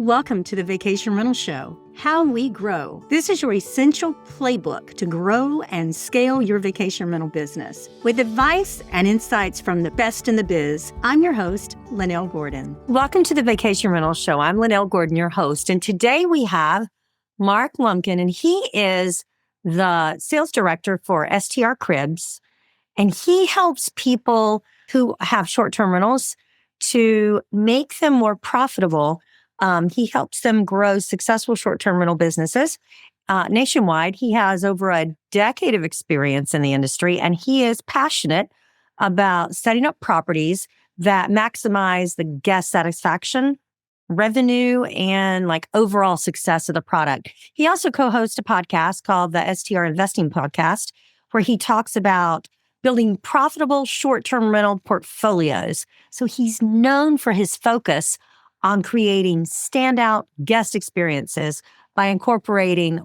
Welcome to the Vacation Rental Show, How We Grow. This is your essential playbook to grow and scale your vacation rental business. With advice and insights from the best in the biz, I'm your host, Lynell Gordon. Welcome to the Vacation Rental Show. I'm Lynell Gordon, your host, and today we have Mark Lumpkin, and he is the sales director for STR Cribs, and he helps people who have short-term rentals to make them more profitable. He helps them grow successful short-term rental businesses nationwide. He has over a decade of experience in the industry, and he is passionate about setting up properties that maximize the guest satisfaction, revenue, and overall success of the product. He also co-hosts a podcast called the STR Investing Podcast, where he talks about building profitable short-term rental portfolios. So he's known for his focus on creating standout guest experiences by incorporating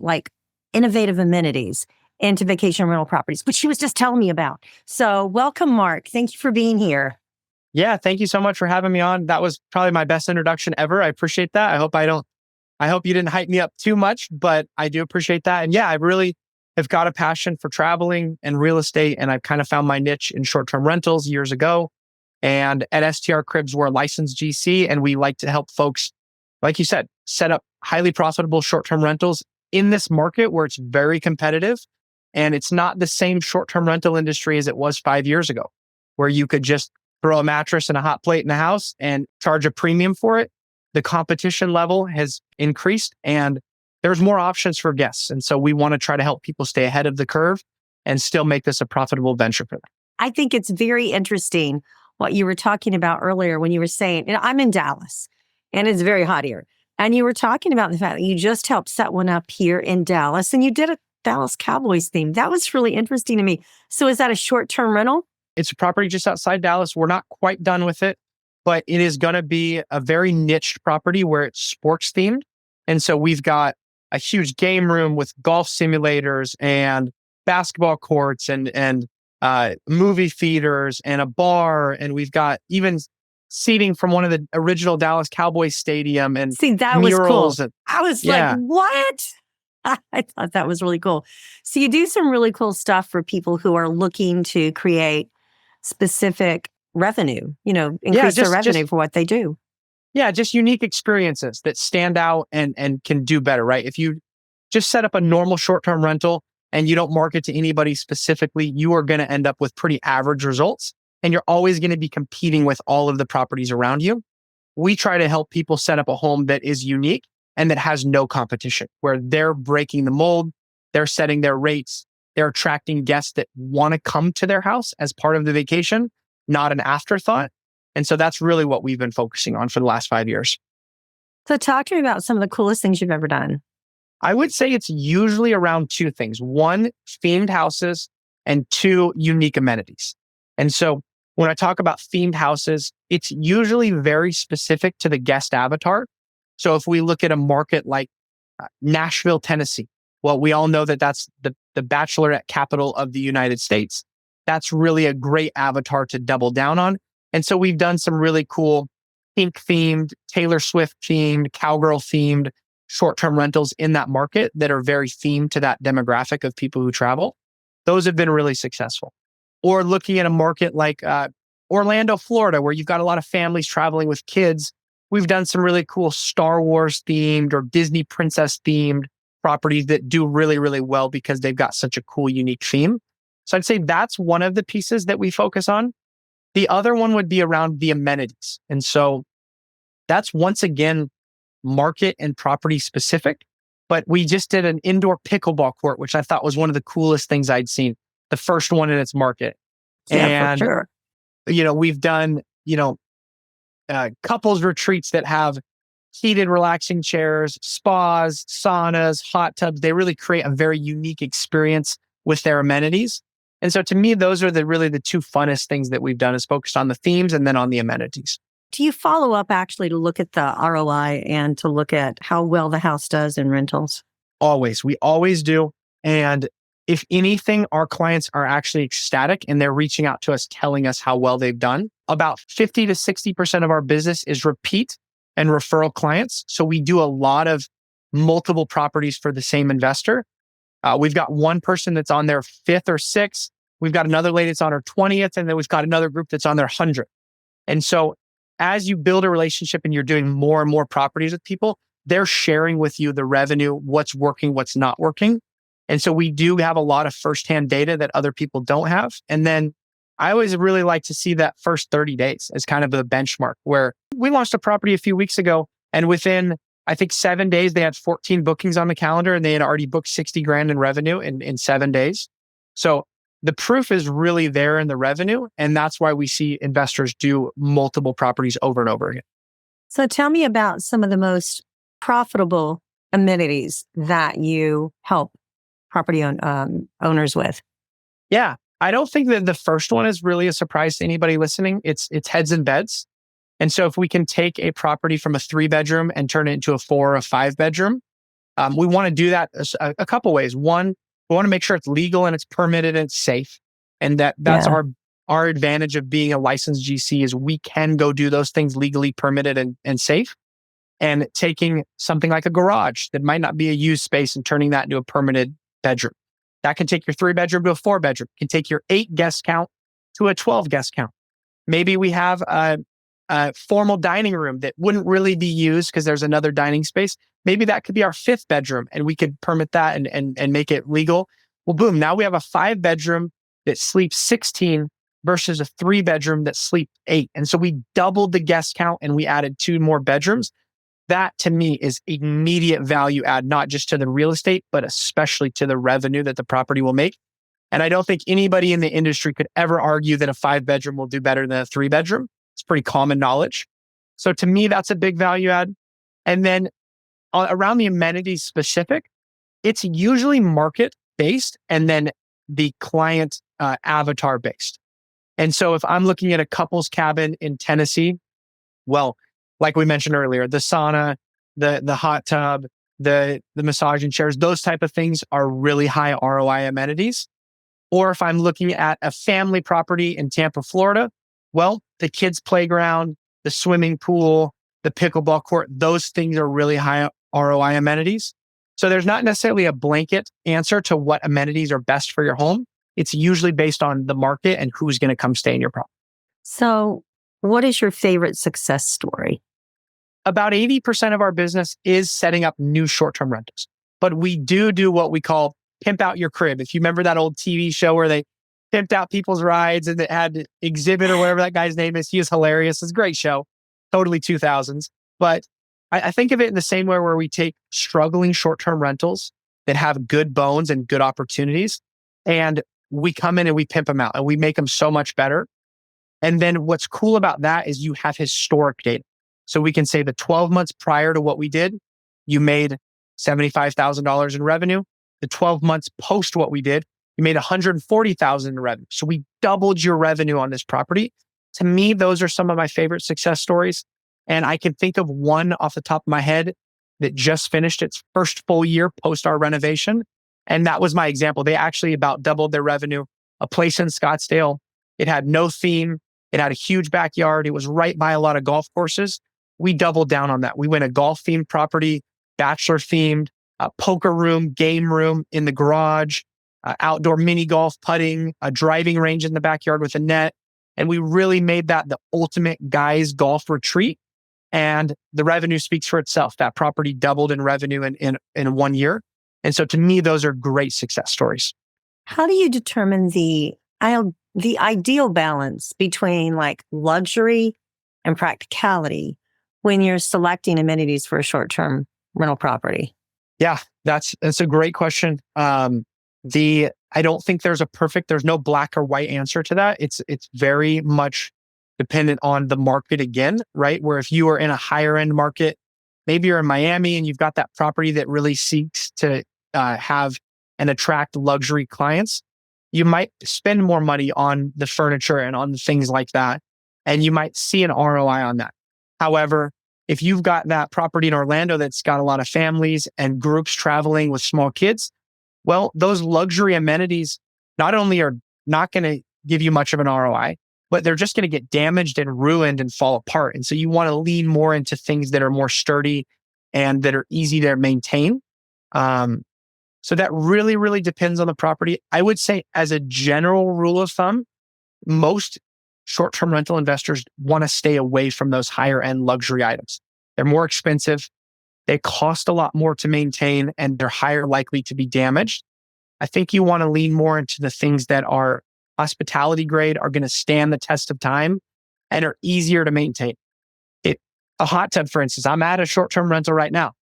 innovative amenities into vacation rental properties, which he was just telling me about. So welcome, Mark. Thank you for being here. Yeah, thank you so much for having me on. That was probably my best introduction ever. I appreciate that. I hope you didn't hype me up too much, but I do appreciate that. And yeah, I really have got a passion for traveling and real estate, and I've kind of found my niche in short-term rentals years ago. And at STR Cribs, we're a licensed GC, and we like to help folks, like you said, set up highly profitable short-term rentals in this market where it's very competitive. And it's not the same short-term rental industry as it was 5 years ago, where you could just throw a mattress and a hot plate in the house and charge a premium for it. The competition level has increased, and there's more options for guests. And so we want to try to help people stay ahead of the curve and still make this a profitable venture for them. I think it's very interesting what you were talking about earlier when you were saying, I'm in Dallas and it's very hot here. And you were talking about the fact that you just helped set one up here in Dallas and you did a Dallas Cowboys theme. That was really interesting to me. So is that a short-term rental? It's a property just outside Dallas. We're not quite done with it, but it is going to be a very niched property where it's sports themed. And so we've got a huge game room with golf simulators and basketball courts and movie theaters and a bar. And we've got even seating from one of the original Dallas Cowboys stadium and that was cool. I was yeah. like, what? I thought that was really cool. So you do some really cool stuff for people who are looking to create specific revenue, increase their revenue for what they do. Yeah, just unique experiences that stand out and can do better, right? If you just set up a normal short-term rental and you don't market to anybody specifically, you are going to end up with pretty average results. And you're always going to be competing with all of the properties around you. We try to help people set up a home that is unique and that has no competition, where they're breaking the mold, they're setting their rates, they're attracting guests that want to come to their house as part of the vacation, not an afterthought. And so that's really what we've been focusing on for the last 5 years. So talk to me about some of the coolest things you've ever done. I would say it's usually around two things. One, themed houses, and two, unique amenities. And so when I talk about themed houses, it's usually very specific to the guest avatar. So if we look at a market like Nashville, Tennessee, well, we all know that that's the bachelorette capital of the United States. That's really a great avatar to double down on. And so we've done some really cool Pink themed, Taylor Swift themed, cowgirl themed short-term rentals in that market that are very themed to that demographic of people who travel. Those have been really successful. Or looking at a market like Orlando, Florida, where you've got a lot of families traveling with kids. We've done some really cool Star Wars themed or Disney princess themed properties that do really, really well because they've got such a cool, unique theme. So I'd say that's one of the pieces that we focus on. The other one would be around the amenities. And so that's once again, market and property specific, but we just did an indoor pickleball court, which I thought was one of the coolest things I'd seen. The first one in its market. Yeah, for sure. We've done, couples retreats that have heated relaxing chairs, spas, saunas, hot tubs. They really create a very unique experience with their amenities. And so to me, those are really the two funnest things that we've done, is focused on the themes and then on the amenities. Do you follow up actually to look at the ROI and to look at how well the house does in rentals? Always. We always do. And if anything, our clients are actually ecstatic and they're reaching out to us, telling us how well they've done. About 50 to 60% of our business is repeat. and referral clients. So we do a lot of multiple properties for the same investor. We've got one person that's on their 5th or 6th. We've got another lady that's on her 20th, and then we've got another group that's on their 100th. And so as you build a relationship and you're doing more and more properties with people, they're sharing with you the revenue, what's working, what's not working. And so we do have a lot of firsthand data that other people don't have. And then I always really like to see that first 30 days as kind of the benchmark, where we launched a property a few weeks ago, and within, I think, 7 days, they had 14 bookings on the calendar, and they had already booked 60 grand in revenue in 7 days. So the proof is really there in the revenue. And that's why we see investors do multiple properties over and over again. So tell me about some of the most profitable amenities that you help property owners with. Yeah. I don't think that the first one is really a surprise to anybody listening. It's heads and beds. And so if we can take a property from a 3-bedroom and turn it into a 4 or a 5-bedroom, we want to do that a couple ways. One, we want to make sure it's legal and it's permitted and it's safe. And that's our advantage of being a licensed GC is we can go do those things legally permitted and safe. And taking something like a garage that might not be a used space and turning that into a permanent bedroom. That can take your 3-bedroom to a 4-bedroom. It can take your 8-guest count to a 12-guest count. Maybe we have a formal dining room that wouldn't really be used because there's another dining space. Maybe that could be our 5th bedroom and we could permit that and make it legal. Well, boom, now we have a 5-bedroom that sleeps 16 versus a 3-bedroom that sleeps 8. And so we doubled the guest count and we added 2 more bedrooms. That to me is immediate value add, not just to the real estate, but especially to the revenue that the property will make. And I don't think anybody in the industry could ever argue that a 5-bedroom will do better than a 3-bedroom. It's pretty common knowledge. So to me, that's a big value add. And then around the amenities specific, it's usually market based and then the client avatar based. And so if I'm looking at a couple's cabin in Tennessee, well, like we mentioned earlier, the sauna, the hot tub, the massaging chairs, those type of things are really high ROI amenities. Or if I'm looking at a family property in Tampa, Florida, well, the kids' playground, the swimming pool, the pickleball court, those things are really high ROI amenities. So there's not necessarily a blanket answer to what amenities are best for your home. It's usually based on the market and who's going to come stay in your property. So what is your favorite success story? About 80% of our business is setting up new short-term rentals. But we do what we call pimp out your crib. If you remember that old TV show where they pimped out people's rides and it had Exhibit or whatever that guy's name is, he is hilarious. It's a great show. Totally 2000s. But I think of it in the same way where we take struggling short-term rentals that have good bones and good opportunities, and we come in and we pimp them out and we make them so much better. And then what's cool about that is you have historic data. So we can say the 12 months prior to what we did, you made $75,000 in revenue. The 12 months post what we did, you made $140,000 in revenue. So we doubled your revenue on this property. To me, those are some of my favorite success stories. And I can think of one off the top of my head that just finished its first full year post our renovation. And that was my example. They actually about doubled their revenue. A place in Scottsdale. It had no theme. It had a huge backyard. It was right by a lot of golf courses. We doubled down on that. We went a golf themed property, bachelor themed, a poker room, game room in the garage, outdoor mini golf putting, a driving range in the backyard with a net. And we really made that the ultimate guys golf retreat. And the revenue speaks for itself. That property doubled in revenue in 1 year. And so to me, those are great success stories. How do you determine the ideal balance between like luxury and practicality when you're selecting amenities for a short-term rental property? Yeah, that's a great question. I don't think there's no black or white answer to that. It's very much dependent on the market again, right? Where if you are in a higher end market, maybe you're in Miami and you've got that property that really seeks to have and attract luxury clients, you might spend more money on the furniture and on the things like that. And you might see an ROI on that. However, if you've got that property in Orlando that's got a lot of families and groups traveling with small kids, well, those luxury amenities not only are not going to give you much of an ROI, but they're just going to get damaged and ruined and fall apart. And so you want to lean more into things that are more sturdy and that are easy to maintain. So that really, really depends on the property. I would say as a general rule of thumb, most short-term rental investors want to stay away from those higher end luxury items. They're more expensive. They cost a lot more to maintain and they're higher likely to be damaged. I think you want to lean more into the things that are hospitality grade, are going to stand the test of time and are easier to maintain. A hot tub, for instance, I'm at a short-term rental right now.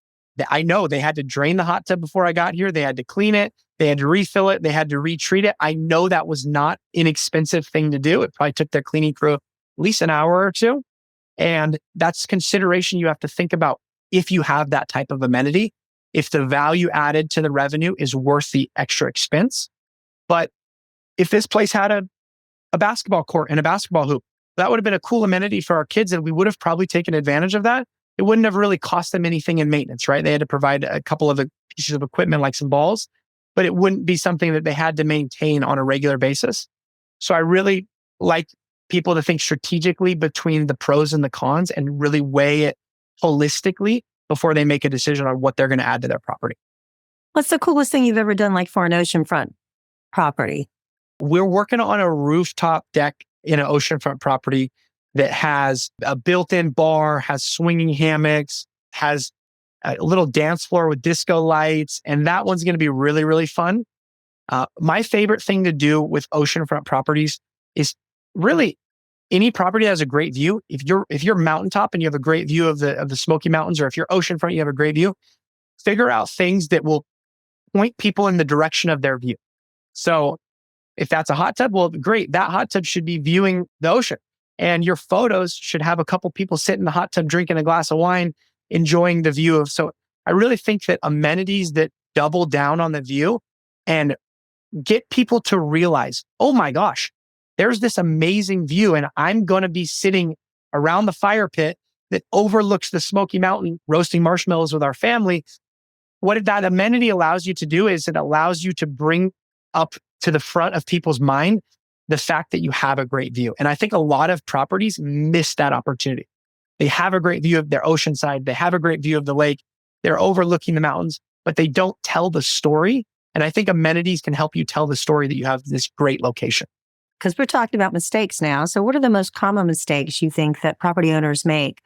I know they had to drain the hot tub before I got here. They had to clean it. They had to refill it. They had to retreat it. I know that was not an inexpensive thing to do. It probably took their cleaning crew at least an hour or two. And that's consideration you have to think about if you have that type of amenity, if the value added to the revenue is worth the extra expense. But if this place had a basketball court and a basketball hoop, that would have been a cool amenity for our kids and we would have probably taken advantage of that. It wouldn't have really cost them anything in maintenance, right? They had to provide a couple of pieces of equipment like some balls, but it wouldn't be something that they had to maintain on a regular basis. So I really like people to think strategically between the pros and the cons and really weigh it holistically before they make a decision on what they're going to add to their property. What's the coolest thing you've ever done, like for an oceanfront property? We're working on a rooftop deck in an oceanfront property that has a built-in bar, has swinging hammocks, has a little dance floor with disco lights. And that one's going to be really, really fun. My favorite thing to do with oceanfront properties is really any property that has a great view. If you're mountaintop and you have a great view of the Smoky Mountains, or if you're oceanfront, you have a great view, figure out things that will point people in the direction of their view. So if that's a hot tub, well, great. That hot tub should be viewing the ocean. And your photos should have a couple people sitting in the hot tub drinking a glass of wine, enjoying the view of. So I really think that amenities that double down on the view and get people to realize, oh my gosh, there's this amazing view and I'm going to be sitting around the fire pit that overlooks the Smoky Mountain, roasting marshmallows with our family. What that amenity allows you to do is it allows you to bring up to the front of people's mind the fact that you have a great view. And I think a lot of properties miss that opportunity. They have a great view of their ocean side. They have a great view of the lake. They're overlooking the mountains, but they don't tell the story. And I think amenities can help you tell the story that you have this great location. Because we're talking about mistakes now. So what are the most common mistakes you think that property owners make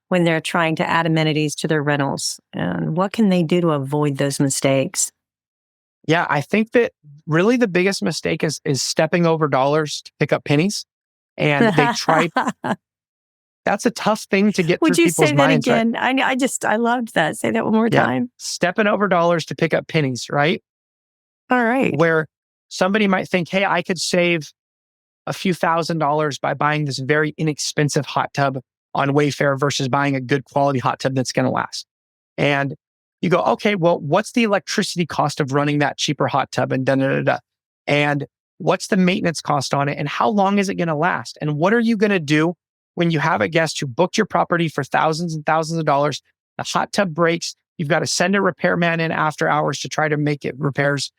when they're trying to add amenities to their rentals? And what can they do to avoid those mistakes? Yeah, I think that really the biggest mistake is stepping over dollars to pick up pennies. And they try. That's a tough thing to get Would through you people's say that minds. again? Right? I loved that. Say that one more time. Stepping over dollars to pick up pennies, right? All right. Where somebody might think, hey, I could save a few $1,000s by buying this very inexpensive hot tub on Wayfair versus buying a good quality hot tub that's going to last. And you go, okay, well, what's the electricity cost of running that cheaper hot tub and da-da-da-da? And what's the maintenance cost on it? And how long is it going to last? And what are you going to do when you have a guest who booked your property for thousands and thousands of dollars? The hot tub breaks. You've got to send a repairman in after hours to try to make it repairs.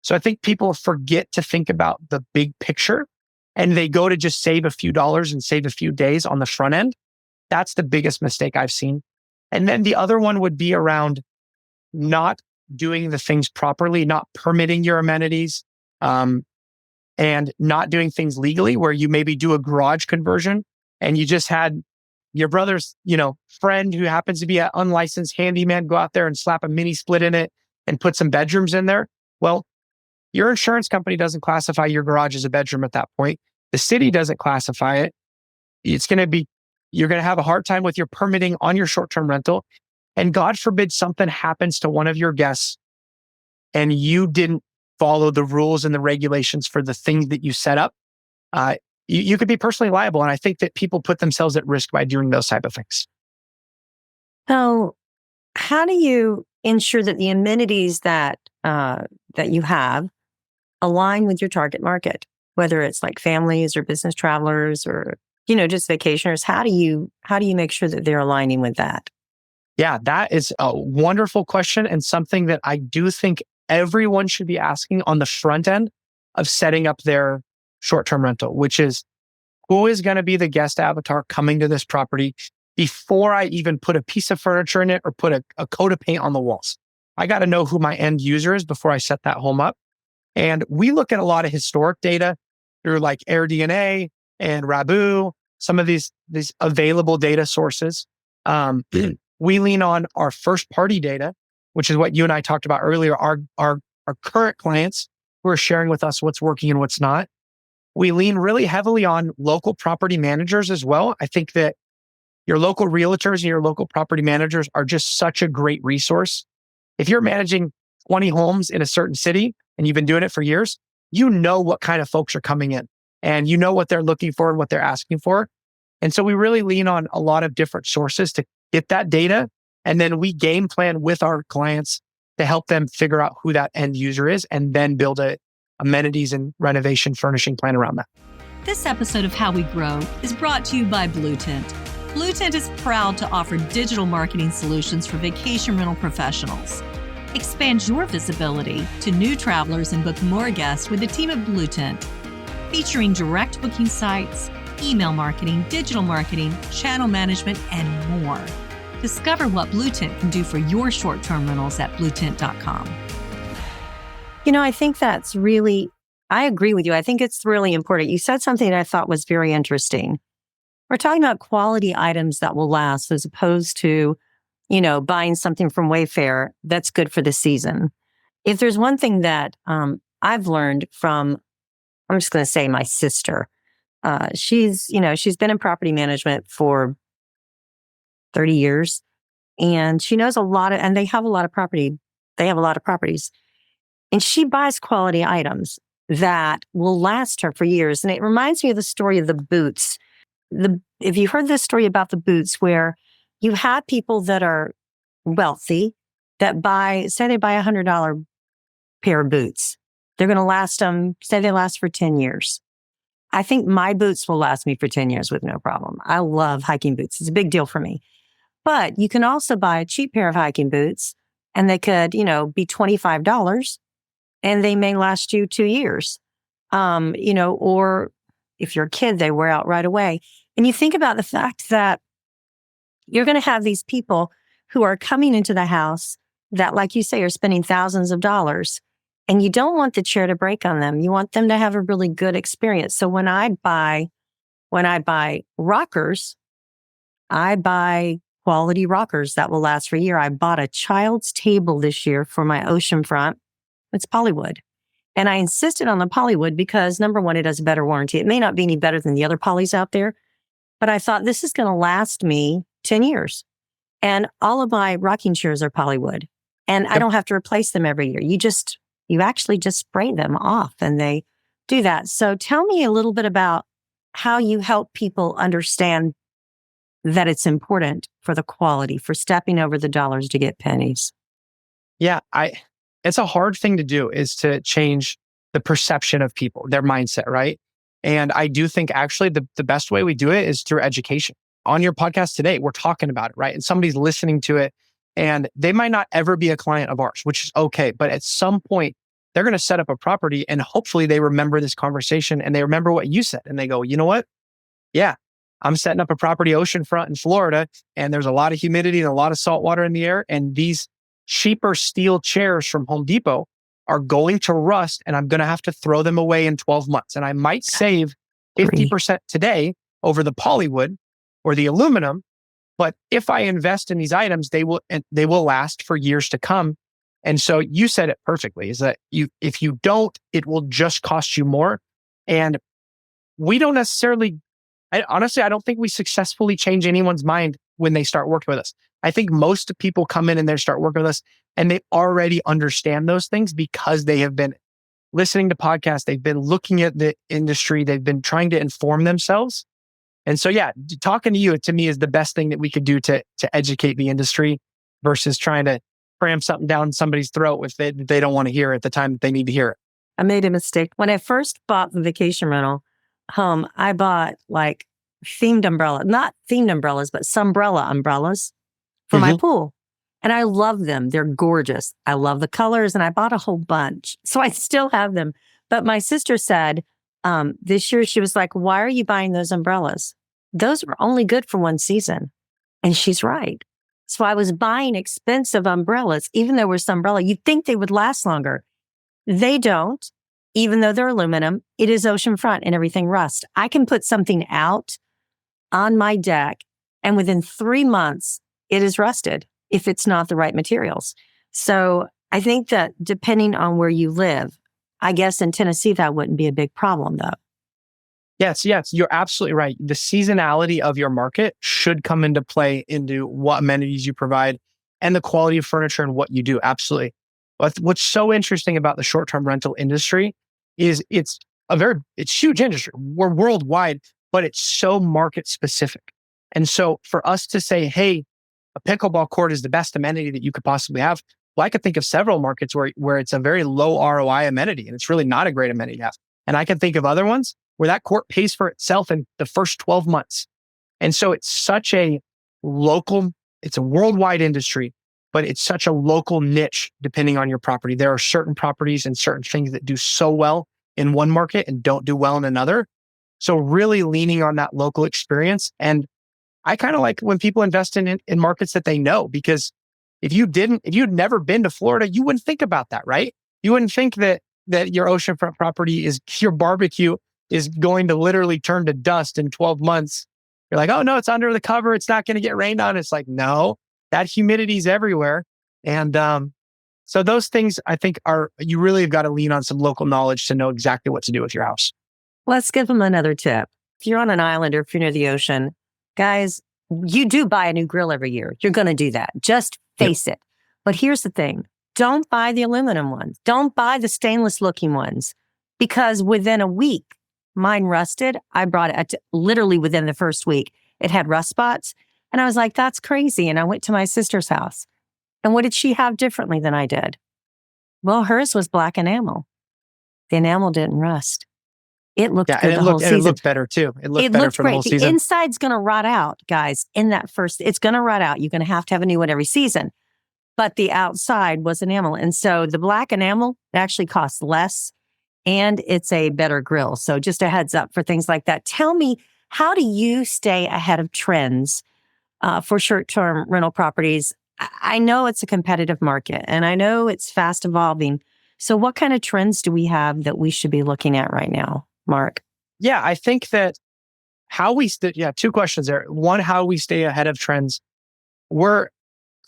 So I think people forget to think about the big picture and they go to just save a few dollars and save a few days on the front end. That's the biggest mistake I've seen. And then the other one would be around not doing the things properly, not permitting your amenities, and not doing things legally, where you maybe do a garage conversion and you just had your brother's, friend who happens to be an unlicensed handyman go out there and slap a mini split in it and put some bedrooms in there. Well, your insurance company doesn't classify your garage as a bedroom at that point. The city doesn't classify it. You're going to have a hard time with your permitting on your short-term rental. And God forbid something happens to one of your guests and you didn't follow the rules and the regulations for the things that you set up. You could be personally liable. And I think that people put themselves at risk by doing those type of things. So how do you ensure that the amenities that you have align with your target market, whether it's like families or business travelers or, just vacationers? How do you make sure that they're aligning with that? Yeah, that is a wonderful question and something that I do think everyone should be asking on the front end of setting up their short-term rental, which is who is going to be the guest avatar coming to this property before I even put a piece of furniture in it or put a coat of paint on the walls. I got to know who my end user is before I set that home up. And we look at a lot of historic data through like AirDNA and Rabu, some of these available data sources. We lean on our first party data, which is what you and I talked about earlier, our current clients who are sharing with us what's working and what's not. We lean really heavily on local property managers as well. I think that your local realtors and your local property managers are just such a great resource. If you're managing 20 homes in a certain city and you've been doing it for years, you know what kind of folks are coming in and you know what they're looking for and what they're asking for. And so we really lean on a lot of different sources to get that data. And then we game plan with our clients to help them figure out who that end user is and then build a amenities and renovation furnishing plan around that. This episode of How We Grow is brought to you by Blue Tent. Blue Tent is proud to offer digital marketing solutions for vacation rental professionals. Expand your visibility to new travelers and book more guests with the team at Blue Tent, featuring direct booking sites, email marketing, digital marketing, channel management, and more. Discover what Blue Tent can do for your short-term rentals at bluetent.com. I think I agree with you. I think it's really important. You said something that I thought was very interesting. We're talking about quality items that will last as opposed to, buying something from Wayfair that's good for the season. If there's one thing that I've learned from, I'm just going to say my sister, she's been in property management for 30 years and she knows and they have a lot of property. They have a lot of properties. And she buys quality items that will last her for years. And it reminds me of the story of the boots. If you heard this story about the boots, where you have people that are wealthy that say they buy $100 pair of boots. They're going to last them, say they last for 10 years. I think my boots will last me for 10 years with no problem. I love hiking boots. It's a big deal for me. But you can also buy a cheap pair of hiking boots and they could, be $25. And they may last you 2 years, or if you're a kid, they wear out right away. And you think about the fact that you're going to have these people who are coming into the house that, like you say, are spending thousands of dollars. And you don't want the chair to break on them. You want them to have a really good experience. So when I buy rockers, I buy quality rockers that will last for a year. I bought a child's table this year for my oceanfront. It's polywood. And I insisted on the polywood because, number one, it has a better warranty. It may not be any better than the other polys out there, but I thought this is going to last me 10 years. And all of my rocking chairs are polywood. And I don't have to replace them every year. You actually just spray them off and they do that. So tell me a little bit about how you help people understand that it's important for the quality, for stepping over the dollars to get pennies. Yeah, it's a hard thing to do, is to change the perception of people, their mindset, right? And I do think actually the best way we do it is through education. On your podcast today, we're talking about it, right? And somebody's listening to it and they might not ever be a client of ours, which is okay. But at some point, they're going to set up a property and hopefully they remember this conversation and they remember what you said. And they go, you know what? Yeah, I'm setting up a property oceanfront in Florida and there's a lot of humidity and a lot of salt water in the air. And these cheaper steel chairs from Home Depot are going to rust and I'm going to have to throw them away in 12 months. And I might save 50% today over the polywood or the aluminum. But if I invest in these items, they will last for years to come. And so you said it perfectly, is that if you don't, it will just cost you more. And we don't necessarily, honestly, I don't think we successfully change anyone's mind when they start working with us. I think most people come in and they start working with us and they already understand those things because they have been listening to podcasts. They've been looking at the industry. They've been trying to inform themselves. And so, yeah, talking to you, to me, is the best thing that we could do to educate the industry versus trying to cram something down somebody's throat if they don't want to hear it at the time that they need to hear it. I made a mistake. When I first bought the vacation rental home, I bought like not themed umbrellas, but sunbrella umbrellas for my pool. And I love them. They're gorgeous. I love the colors and I bought a whole bunch. So I still have them. But my sister said, This year she was like, why are you buying those umbrellas? Those were only good for one season. And she's right. So I was buying expensive umbrellas, even though we're some umbrella. You'd think they would last longer. They don't, even though they're aluminum. It is oceanfront and everything rust. I can put something out on my deck and within 3 months, it is rusted if it's not the right materials. So I think that depending on where you live, I guess in Tennessee, that wouldn't be a big problem though. Yes, you're absolutely right. The seasonality of your market should come into play into what amenities you provide and the quality of furniture and what you do. Absolutely. But what's so interesting about the short-term rental industry is it's huge industry. We're worldwide, but it's so market specific. And so for us to say, hey, a pickleball court is the best amenity that you could possibly have. Well, I could think of several markets where it's a very low ROI amenity and it's really not a great amenity to have. And I can think of other ones where that court pays for itself in the first 12 months. And so it's such a it's a worldwide industry, but it's such a local niche depending on your property. There are certain properties and certain things that do so well in one market and don't do well in another. So really leaning on that local experience. And I kind of like when people invest in markets that they know, because if you'd never been to Florida, you wouldn't think about that, right? You wouldn't think that your oceanfront property your barbecue is going to literally turn to dust in 12 months. You're like, oh no, it's under the cover. It's not going to get rained on. It's like, no, that humidity is everywhere. And so those things I think you really have got to lean on some local knowledge to know exactly what to do with your house. Let's give them another tip. If you're on an island or if you're near the ocean, guys, you do buy a new grill every year. You're going to do that. Just face it. But here's the thing. Don't buy the aluminum ones. Don't buy the stainless looking ones, because within a week, mine rusted. I brought it literally within the first week. It had rust spots. And I was like, that's crazy. And I went to my sister's house. And what did she have differently than I did? Well, hers was black enamel. The enamel didn't rust. It looked good the whole season. And it looked better too. It looked better for the whole season. The inside's going to rot out, guys. It's going to rot out. You're going to have a new one every season. But the outside was enamel. And so the black enamel actually costs less and it's a better grill. So just a heads up for things like that. Tell me, how do you stay ahead of trends for short-term rental properties? I know it's a competitive market and I know it's fast evolving. So what kind of trends do we have that we should be looking at right now, Mark? Yeah, I think that two questions there. One, how we stay ahead of trends. We're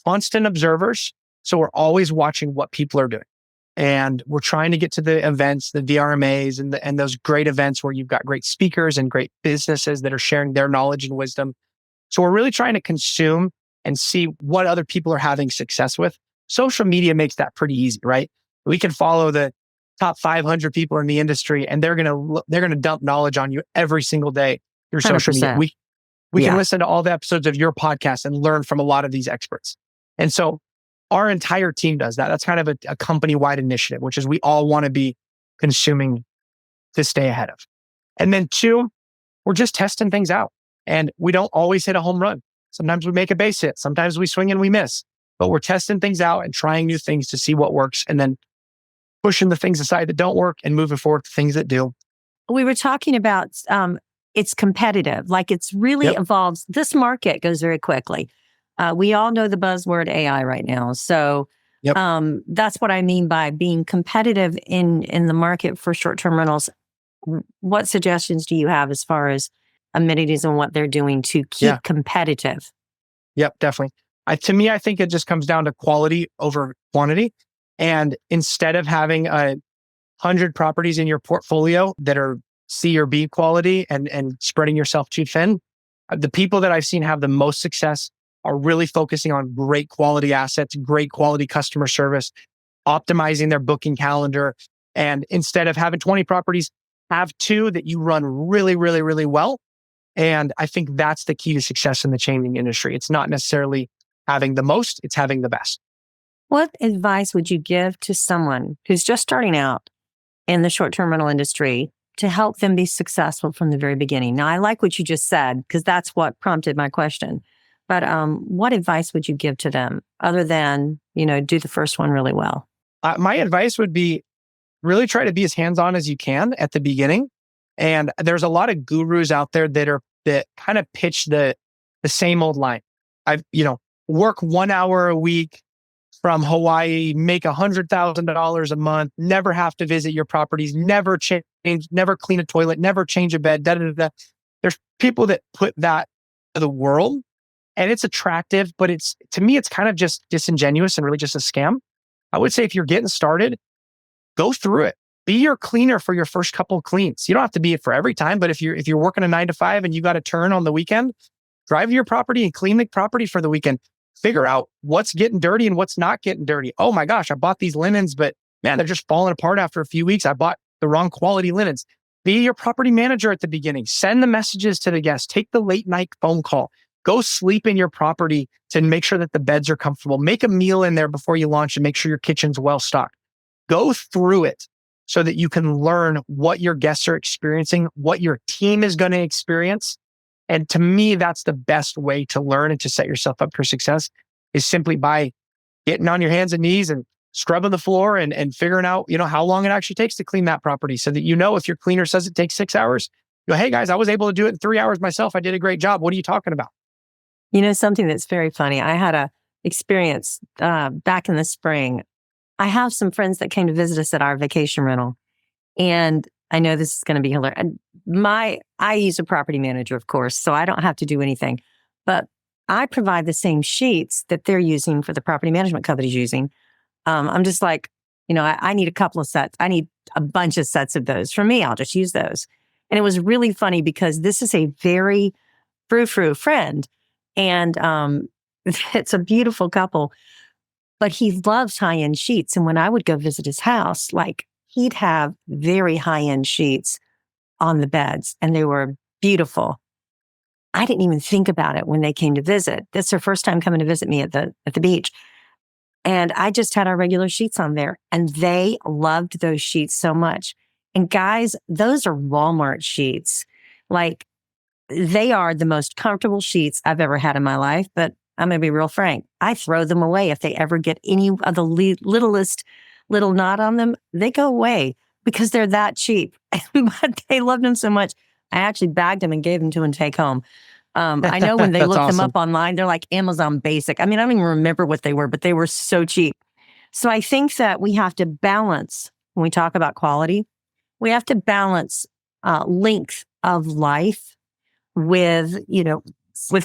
constant observers. So we're always watching what people are doing. And we're trying to get to the events, the VRMAs and those great events where you've got great speakers and great businesses that are sharing their knowledge and wisdom. So we're really trying to consume and see what other people are having success with. Social media makes that pretty easy, right? We can follow the top 500 people in the industry and they're going to dump knowledge on you every single day through social media. We can listen to all the episodes of your podcast and learn from a lot of these experts. And so our entire team does that. That's kind of a company-wide initiative, which is we all want to be consuming to stay ahead of. And then two, we're just testing things out. And we don't always hit a home run. Sometimes we make a base hit. Sometimes we swing and we miss. But we're testing things out and trying new things to see what works and then pushing the things aside that don't work and moving forward to things that do. We were talking about it's competitive. Like it's really evolves. This market goes very quickly. We all know the buzzword AI right now. So that's what I mean by being competitive in the market for short-term rentals. What suggestions do you have as far as amenities and what they're doing to keep competitive? Yep, definitely. To me, I think it just comes down to quality over quantity. And instead of having 100 properties in your portfolio that are C or B quality and spreading yourself too thin, the people that I've seen have the most success are really focusing on great quality assets, great quality customer service, optimizing their booking calendar. And instead of having 20 properties, have 2 that you run really, really, really well. And I think that's the key to success in the changing industry. It's not necessarily having the most, it's having the best. What advice would you give to someone who's just starting out in the short-term rental industry to help them be successful from the very beginning? Now, I like what you just said because that's what prompted my question. But what advice would you give to them other than, do the first one really well? My advice would be really try to be as hands-on as you can at the beginning And there's a lot of gurus out there that kind of pitch the same old line. Work 1 hour a week from Hawaii, make $100,000 a month, never have to visit your properties, never clean a toilet, never change a bed, da, da, da, da. There's people that put that to the world, and it's attractive, but to me, it's kind of just disingenuous and really just a scam. I would say if you're getting started, go through it. Be your cleaner for your first couple of cleans. You don't have to be it for every time, but if you're working a 9 to 5 and you got a turn on the weekend, drive to your property and clean the property for the weekend. Figure out what's getting dirty and what's not getting dirty. Oh my gosh, I bought these linens, but man, they're just falling apart after a few weeks. I bought the wrong quality linens. Be your property manager at the beginning. Send the messages to the guests. Take the late night phone call. Go sleep in your property to make sure that the beds are comfortable. Make a meal in there before you launch and make sure your kitchen's well stocked. Go through it so that you can learn what your guests are experiencing, what your team is going to experience. And to me, that's the best way to learn and to set yourself up for success, is simply by getting on your hands and knees and scrubbing the floor and figuring out, how long it actually takes to clean that property, so that if your cleaner says it takes 6 hours, you go, hey guys, I was able to do it in 3 hours myself. I did a great job. What are you talking about? Something that's very funny. I had a experience back in the spring. I have some friends that came to visit us at our vacation rental. And I know this is going to be hilarious. I use a property manager, of course, so I don't have to do anything. But I provide the same sheets that they're using for the property management company's using. I'm just like, I need a couple of sets. I need a bunch of sets of those. For me, I'll just use those. And it was really funny because this is a very frou-frou friend. And it's a beautiful couple. But he loves high-end sheets. And when I would go visit his house, he'd have very high-end sheets on the beds, and they were beautiful. I didn't even think about it when they came to visit. That's their first time coming to visit me at the beach. And I just had our regular sheets on there, and they loved those sheets so much. And guys, those are Walmart sheets. They are the most comfortable sheets I've ever had in my life, but I'm going to be real frank. I throw them away if they ever get any of the littlest little knot on them. They go away because they're that cheap. But they loved them so much. I actually bagged them and gave them to them to take home. I know when they looked them up online, they're like Amazon Basic. I mean, I don't even remember what they were, but they were so cheap. So I think that we have to balance, when we talk about quality, we have to balance length of life with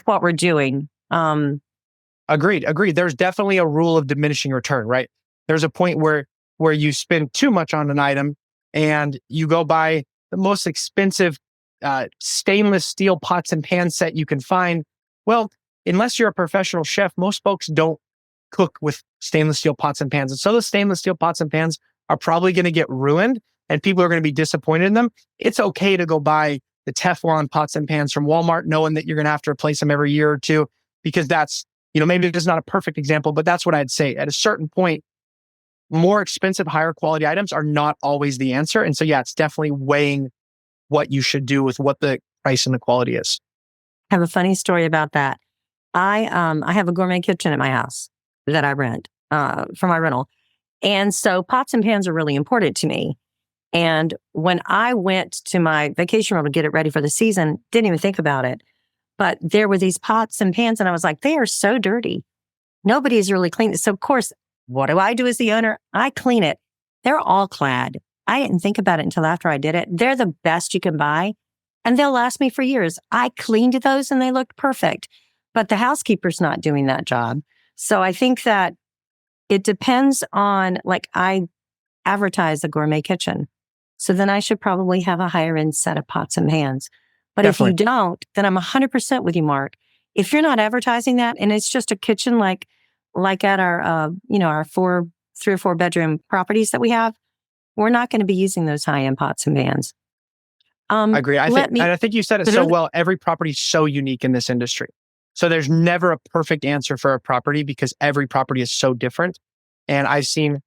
what we're doing. Agreed. There's definitely a rule of diminishing return, right? There's a point where you spend too much on an item and you go buy the most expensive stainless steel pots and pans set you can find. Well, unless you're a professional chef, most folks don't cook with stainless steel pots and pans. And so the stainless steel pots and pans are probably going to get ruined and people are going to be disappointed in them. It's okay to go buy the Teflon pots and pans from Walmart, knowing that you're going to have to replace them every year or two, because that's, maybe it's not a perfect example, but that's what I'd say. At a certain point, more expensive, higher quality items are not always the answer. And so, yeah, it's definitely weighing what you should do with what the price and the quality is. I have a funny story about that. I have a gourmet kitchen at my house that I rent for my rental. And so pots and pans are really important to me. And when I went to my vacation rental to get it ready for the season, didn't even think about it. But there were these pots and pans, and I was like, they are so dirty. Nobody's really cleaned it. So, of course, what do I do as the owner? I clean it. They're all clad. I didn't think about it until after I did it. They're the best you can buy, and they'll last me for years. I cleaned those, and they looked perfect. But the housekeeper's not doing that job. So I think that it depends on, I advertise a gourmet kitchen. So then I should probably have a higher end set of pots and pans. But Definitely. If you don't, then I'm 100% with you, Mark. If you're not advertising that and it's just a kitchen like at our, our 3 or 4 bedroom properties that we have, we're not going to be using those high end pots and pans. I agree. I think you said it so well. Every property is so unique in this industry. So there's never a perfect answer for a property because every property is so different. And I've seen,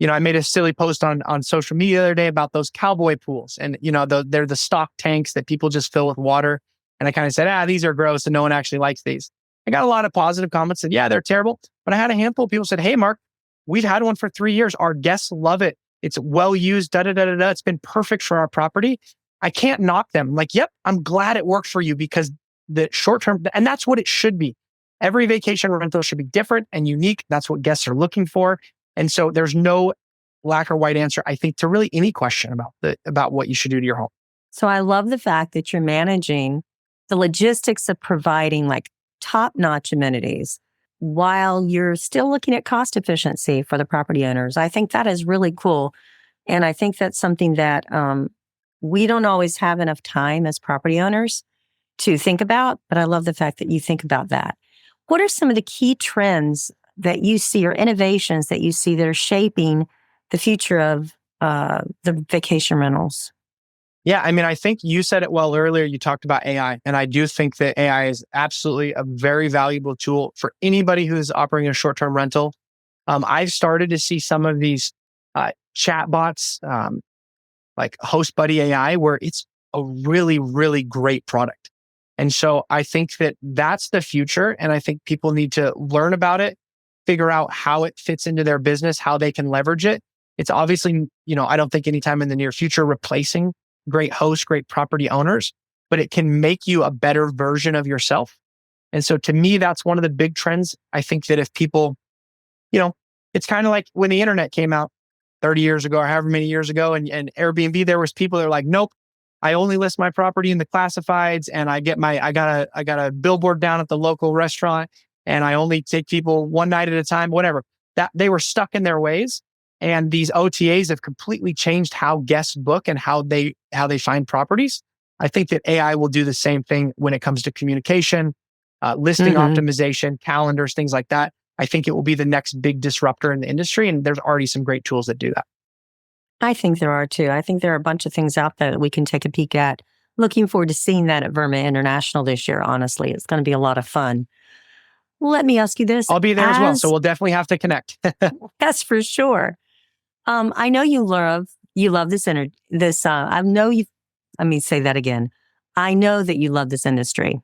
I made a silly post on social media the other day about those cowboy pools. And, they're the stock tanks that people just fill with water. And I kind of said, these are gross and no one actually likes these. I got a lot of positive comments and they're terrible. But I had a handful of people said, hey, Mark, we've had one for 3 years. Our guests love it. It's well used, It's been perfect for our property. I can't knock them. Like, yep, I'm glad it worked for you because the short term, and that's what it should be. Every vacation rental should be different and unique. That's what guests are looking for. And so there's no black or white answer, I think, to really any question about what you should do to your home. So I love the fact that you're managing the logistics of providing like top-notch amenities while you're still looking at cost efficiency for the property owners. I think that is really cool. And I think that's something that we don't always have enough time as property owners to think about, but I love the fact that you think about that. What are some of the key trends that you see or innovations that you see that are shaping the future of the vacation rentals? Yeah, I mean, I think you said it well earlier. You talked about AI, and I do think that AI is absolutely a very valuable tool for anybody who's operating a short-term rental. I've started to see some of these chatbots, like Host Buddy AI, where it's a really, really great product. And so I think that that's the future. And I think people need to learn about it, figure out how it fits into their business, how they can leverage it. It's obviously, I don't think anytime in the near future replacing great hosts, great property owners, but it can make you a better version of yourself. And so to me, that's one of the big trends. I think that if people, it's kind of like when the internet came out 30 years ago or however many years ago, and Airbnb, there was people that are like, nope, I only list my property in the classifieds, and I got a billboard down at the local restaurant, and I only take people one night at a time, whatever. That they were stuck in their ways. And these OTAs have completely changed how guests book and how they find properties. I think that AI will do the same thing when it comes to communication, listing optimization, calendars, things like that. I think it will be the next big disruptor in the industry. And there's already some great tools that do that. I think there are too. I think there are a bunch of things out there that we can take a peek at. Looking forward to seeing that at Verma International this year, honestly. It's going to be a lot of fun. Let me ask you this. I'll be there as well. So we'll definitely have to connect. Yes, for sure. I know you love this I know you, let me say that again. I know that you love this industry.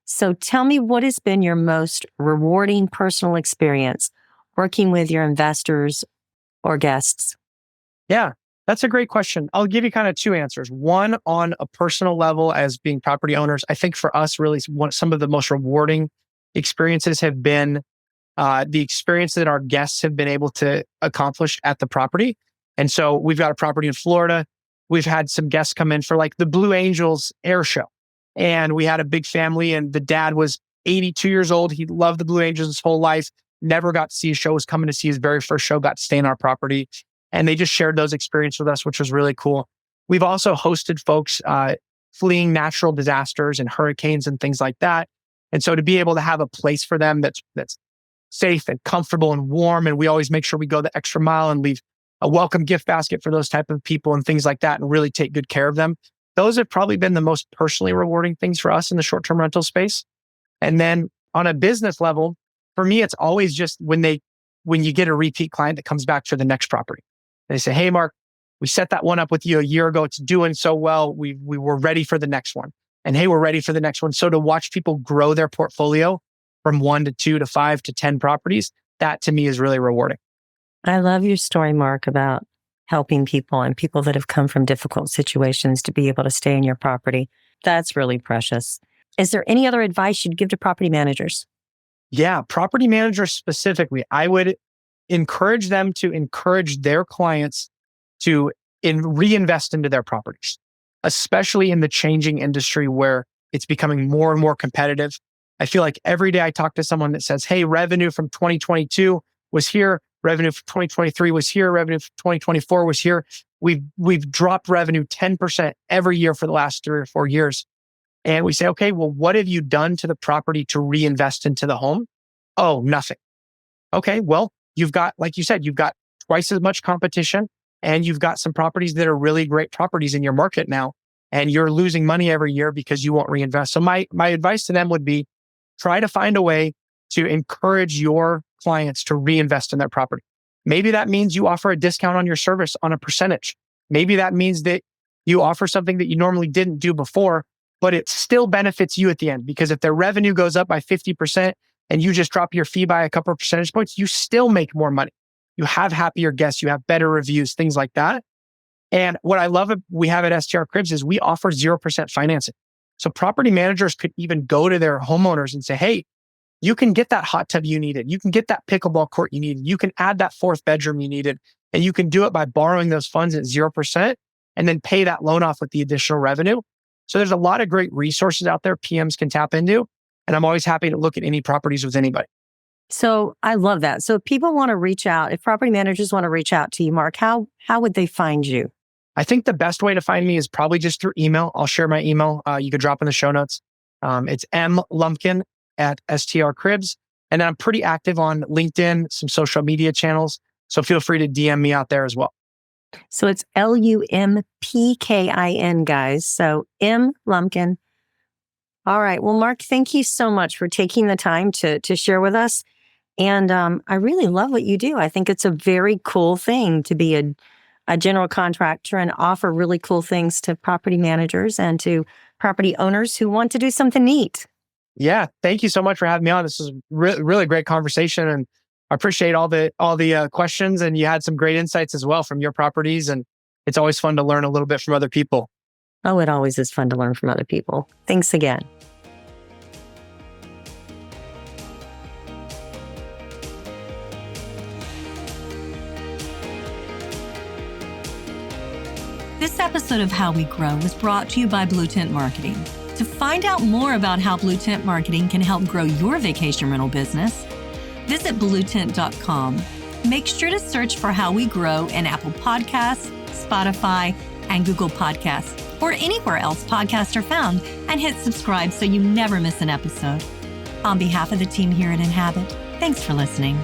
So tell me, what has been your most rewarding personal experience working with your investors or guests? Yeah, that's a great question. I'll give you kind of two answers. One, on a personal level as being property owners, I think for us, really some of the most rewarding experiences have been the experience that our guests have been able to accomplish at the property. And so we've got a property in Florida. We've had some guests come in for like the Blue Angels air show. And we had a big family, and the dad was 82 years old. He loved the Blue Angels his whole life, never got to see a show, was coming to see his very first show, got to stay on our property. And they just shared those experiences with us, which was really cool. We've also hosted folks fleeing natural disasters and hurricanes and things like that. And so to be able to have a place for them that's safe and comfortable and warm, and we always make sure we go the extra mile and leave a welcome gift basket for those type of people and things like that, and really take good care of them. Those have probably been the most personally rewarding things for us in the short-term rental space. And then on a business level, for me, it's always just when you get a repeat client that comes back for the next property. They say, hey, Mark, we set that one up with you a year ago. It's doing so well. We were ready for the next one. And hey, we're ready for the next one. So to watch people grow their portfolio from 1 to 2 to 5 to 10 properties, that to me is really rewarding. I love your story, Mark, about helping people and people that have come from difficult situations to be able to stay in your property. That's really precious. Is there any other advice you'd give to property managers? Yeah, property managers specifically, I would encourage them to encourage their clients to reinvest into their properties, especially in the changing industry where it's becoming more and more competitive. I feel like every day I talk to someone that says, hey, revenue from 2022 was here. Revenue for 2023 was here. Revenue for 2024 was here. We've dropped revenue 10% every year for the last 3 or 4 years. And we say, okay, well, what have you done to the property to reinvest into the home? Oh, nothing. Okay, well, you've got, like you said, you've got twice as much competition, and you've got some properties that are really great properties in your market now, and you're losing money every year because you won't reinvest. So my advice to them would be, try to find a way to encourage your clients to reinvest in their property. Maybe that means you offer a discount on your service on a percentage. Maybe that means that you offer something that you normally didn't do before, but it still benefits you at the end, because if their revenue goes up by 50% and you just drop your fee by a couple of percentage points, you still make more money. You have happier guests, you have better reviews, things like that. And what I love we have at STR Cribs is we offer 0% financing. So property managers could even go to their homeowners and say, hey, you can get that hot tub you needed. You can get that pickleball court you needed. You can add that fourth bedroom you needed. And you can do it by borrowing those funds at 0% and then pay that loan off with the additional revenue. So there's a lot of great resources out there PMs can tap into. And I'm always happy to look at any properties with anybody. So I love that. So if people want to reach out, if property managers want to reach out to you, Mark, how would they find you? I think the best way to find me is probably just through email. I'll share my email. You could drop in the show notes. It's mlumpkin@STR Cribs. And I'm pretty active on LinkedIn, some social media channels. So feel free to DM me out there as well. So it's Lumpkin, guys. So M Lumpkin. All right. Well, Mark, thank you so much for taking the time to share with us. And I really love what you do. I think it's a very cool thing to be a general contractor and offer really cool things to property managers and to property owners who want to do something neat. Yeah. Thank you so much for having me on. This was really great conversation, and I appreciate all the questions, and you had some great insights as well from your properties. And it's always fun to learn a little bit from other people. Oh, it always is fun to learn from other people. Thanks again. This episode of How We Grow was brought to you by Blue Tent Marketing. To find out more about how Blue Tent Marketing can help grow your vacation rental business, visit bluetent.com. Make sure to search for How We Grow in Apple Podcasts, Spotify, and Google Podcasts, or anywhere else podcasts are found, and hit subscribe so you never miss an episode. On behalf of the team here at Inhabit, thanks for listening.